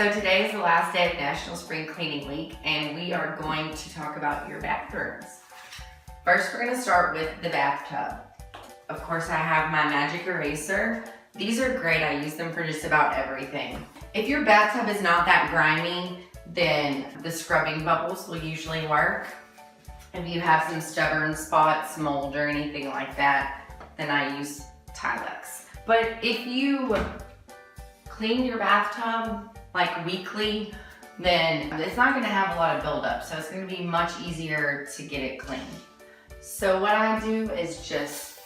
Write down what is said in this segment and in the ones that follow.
So today is the last day of National Spring Cleaning Week, and we are going to talk about your bathrooms. First, we're gonna start with the bathtub. Of course, I have my magic eraser. These are great, I use them for just about everything. If your bathtub is not that grimy, then the scrubbing bubbles will usually work. If you have some stubborn spots, mold, or anything like that, then I use Tilex. But if you clean your bathtub like weekly, then it's not gonna have a lot of buildup, so it's gonna be much easier to get it clean. So what I do is just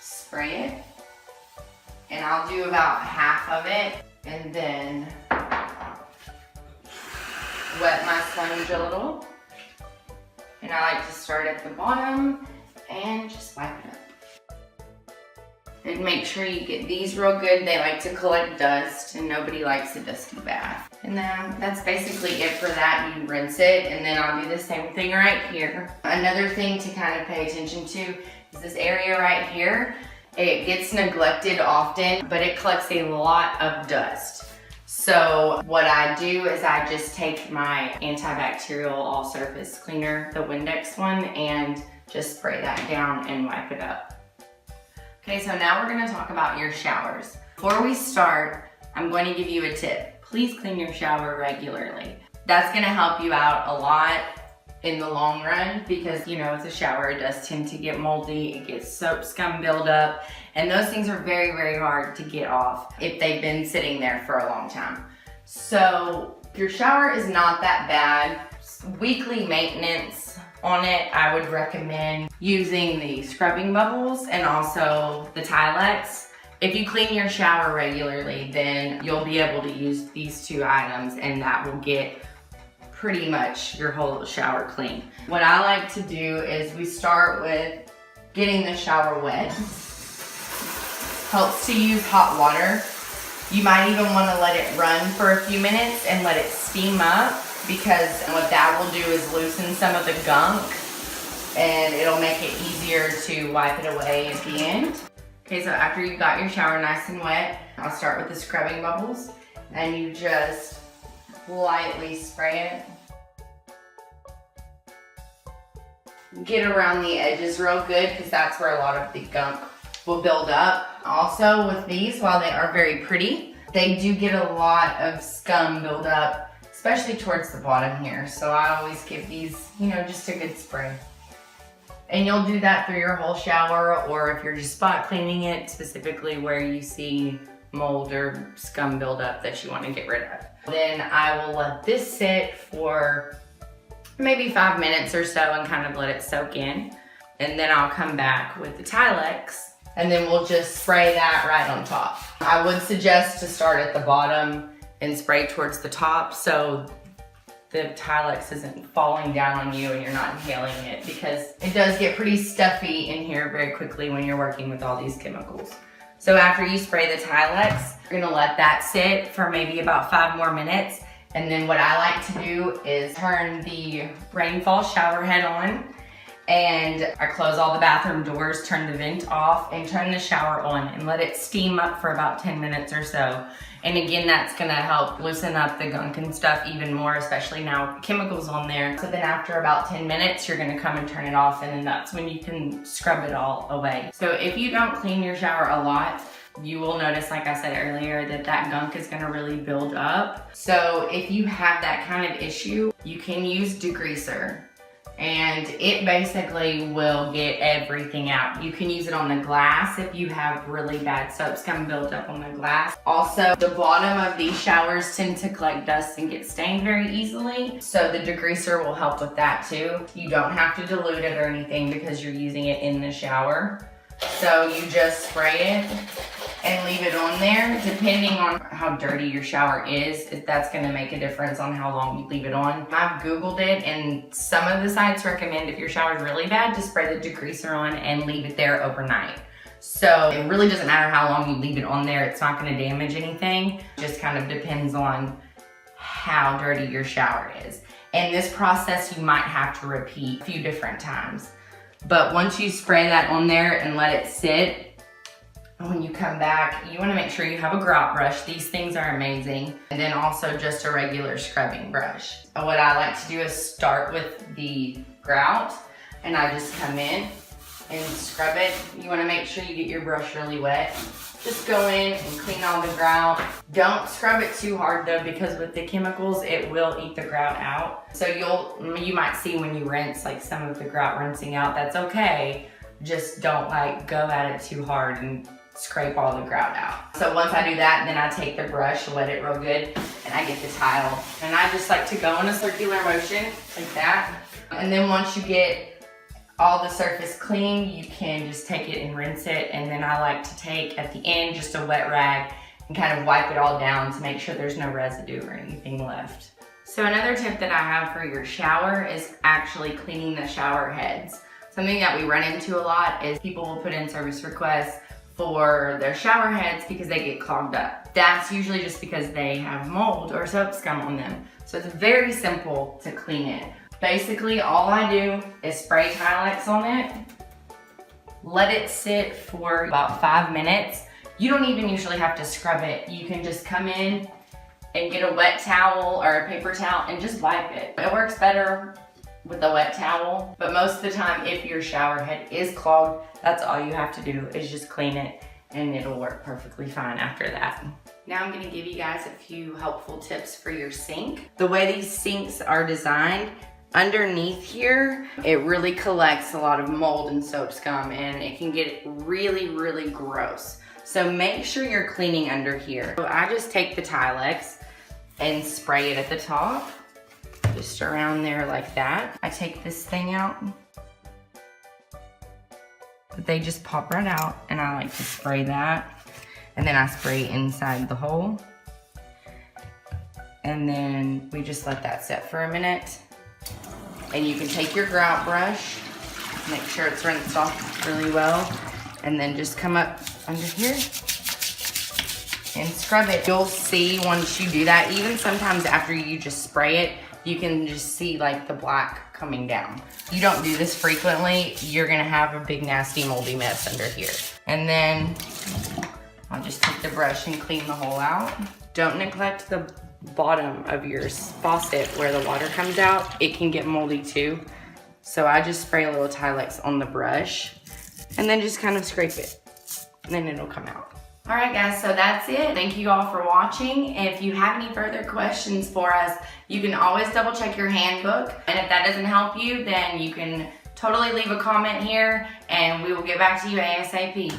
spray it, and I'll do about half of it, and then wet my sponge a little. And I like to start at the bottom and just wipe it up. And make sure you get these real good. They like to collect dust, and nobody likes a dusty bath. And then that's basically it for that. You rinse it, and then I'll do the same thing right here. Another thing to kind of pay attention to is this area right here. It gets neglected often, but it collects a lot of dust. So what I do is I just take my antibacterial all-surface cleaner, the Windex one, and just spray that down and wipe it up. Okay, so now we're gonna talk about your showers. Before we start, I'm going to give you a tip. Please clean your shower regularly. That's gonna help you out a lot in the long run because, you know, it's a shower, it does tend to get moldy, it gets soap scum buildup, and those things are very, very hard to get off if they've been sitting there for a long time. So if your shower is not that bad, weekly maintenance on it, I would recommend using the scrubbing bubbles and also the Tilex. If you clean your shower regularly, then you'll be able to use these two items, and that will get pretty much your whole shower clean. What I like to do is we start with getting the shower wet. Helps to use hot water. You might even want to let it run for a few minutes and let it steam up, because what that will do is loosen some of the gunk, and it'll make it easier to wipe it away at the end. Okay, so after you've got your shower nice and wet, I'll start with the scrubbing bubbles, and you just lightly spray it. Get around the edges real good, because that's where a lot of the gunk will build up. Also with these, while they are very pretty, they do get a lot of scum build up, especially towards the bottom here. So I always give these, you know, just a good spray. And you'll do that through your whole shower, or if you're just spot cleaning it, specifically where you see mold or scum buildup that you want to get rid of. Then I will let this sit for maybe 5 minutes or so and kind of let it soak in. And then I'll come back with the Tilex, and then we'll just spray that right on top. I would suggest to start at the bottom and spray towards the top so the Tilex isn't falling down on you and you're not inhaling it, because it does get pretty stuffy in here very quickly when you're working with all these chemicals. So after you spray the Tilex, you're gonna let that sit for maybe about 5 more minutes. And then what I like to do is turn the rainfall shower head on, and I close all the bathroom doors, turn the vent off, and turn the shower on and let it steam up for about 10 minutes or so. And again, that's gonna help loosen up the gunk and stuff even more, especially now with chemicals on there. So then after about 10 minutes, you're gonna come and turn it off, and then that's when you can scrub it all away. So if you don't clean your shower a lot, you will notice, like I said earlier, that that gunk is gonna really build up. So if you have that kind of issue, you can use Degreaser, and it basically will get everything out. You can use it on the glass if you have really bad soap scum built up on the glass. Also, the bottom of these showers tend to collect dust and get stained very easily, so the Degreaser will help with that too. You don't have to dilute it or anything because you're using it in the shower. So you just spray it and leave it on there. Depending on how dirty your shower is, that's gonna make a difference on how long you leave it on. I've Googled it, and some of the sites recommend if your shower is really bad to spray the Degreaser on and leave it there overnight. So it really doesn't matter how long you leave it on there, it's not gonna damage anything. It just kind of depends on how dirty your shower is. And this process you might have to repeat a few different times. But once you spray that on there and let it sit, when you come back, you want to make sure you have a grout brush. These things are amazing. And then also just a regular scrubbing brush. What I like to do is start with the grout, and I just come in and scrub it. You want to make sure you get your brush really wet. Just go in and clean all the grout. Don't scrub it too hard though, because with the chemicals, it will eat the grout out. So you might see when you rinse like some of the grout rinsing out, that's okay. Just don't like go at it too hard and scrape all the grout out. So once I do that, then I take the brush, wet it real good, and I get the tile. And I just like to go in a circular motion like that. And then once you get all the surface clean, you can just take it and rinse it. And then I like to take at the end just a wet rag and kind of wipe it all down to make sure there's no residue or anything left. So another tip that I have for your shower is actually cleaning the shower heads. Something that we run into a lot is people will put in service requests for their shower heads because they get clogged up. That's usually just because they have mold or soap scum on them. So it's very simple to clean it. Basically, all I do is spray Tilex on it, let it sit for about 5 minutes. You don't even usually have to scrub it. You can just come in and get a wet towel or a paper towel and just wipe it. It works better with a wet towel, but most of the time, if your shower head is clogged, that's all you have to do is just clean it and it'll work perfectly fine after that. Now I'm gonna give you guys a few helpful tips for your sink. The way these sinks are designed, underneath here, it really collects a lot of mold and soap scum and it can get really, really gross. So make sure you're cleaning under here. So I just take the Tilex and spray it at the top. Just around there like that. I take this thing out. But they just pop right out and I like to spray that. And then I spray inside the hole. And then we just let that set for a minute. And you can take your grout brush, make sure it's rinsed off really well, and then just come up under here and scrub it. You'll see once you do that, even sometimes after you just spray it, you can just see like the black coming down. You don't do this frequently, you're gonna have a big nasty moldy mess under here. And then I'll just take the brush and clean the hole out. Don't neglect the bottom of your faucet where the water comes out. It can get moldy too. So I just spray a little Tilex on the brush and then just kind of scrape it and then it'll come out. All right guys, so that's it. Thank you all for watching. If you have any further questions for us, you can always double check your handbook. And if that doesn't help you, then you can totally leave a comment here and we will get back to you ASAP.